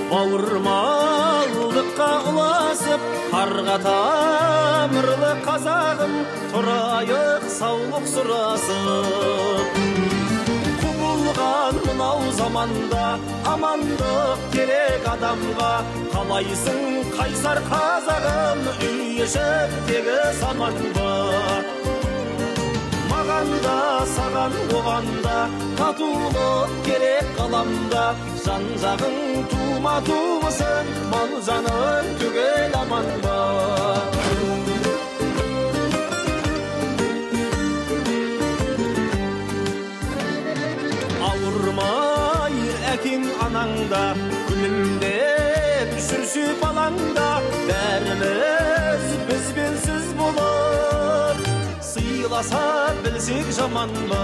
Бауырмалдыққа ұласып, қарға тамырлы қазағым, тұрайық саулық сұрасып. Құбылған мынау заманда, амандық керек адамға, қалайсың қайсар қазағым, үй ішіктегі заман ба. Мағанда, саған, оғанда, татулық керек қаламда, жан-жағың тума-тумысың, мал жаның түгел аман ба. Ауырмай әкең анаңда, күлімдеп жүрші балаңда, бәріміз бізбенсіз болып, сыйласа білсек жаман ба.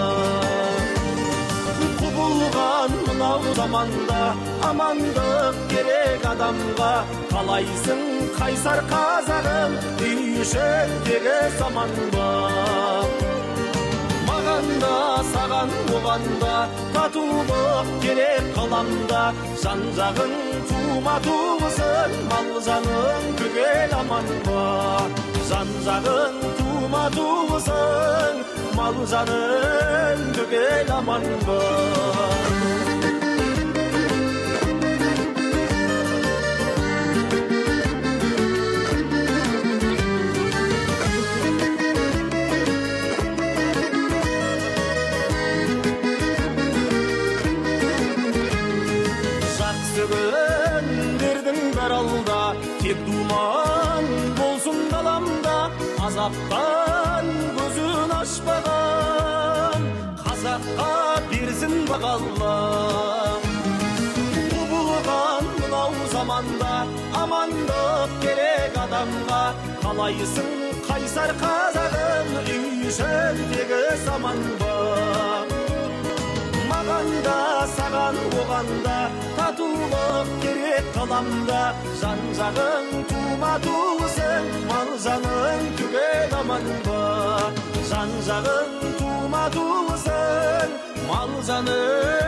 Құбылған мынау заманда, амандық керек адамға, қалайсың қайсар қазағым, үй ішіндегі заман ба. Мағанда, саған, оғанда, татулық керек қаламда, жан-жағың тума-тумысың, мал жаның түгел аман ба. Жан-жағың тума-тумысың, мал жаның түгел аман ба. Жақсы күндердің бәрі алда, тек думан болсын даламда, азаптан көзін ашпаған қазаққа берсін бағалам. Құбылған мынау заманда, амандық керек адамға, қалайсың қайсар қазағым, үй ішіндегі заман ба. Мағанда, саған, оғанда, татулық керек қаламда, жан-жағың тума-тумысың, мал жаның түгел аман ба. Жан-жағың тума-тумысың, мал жаның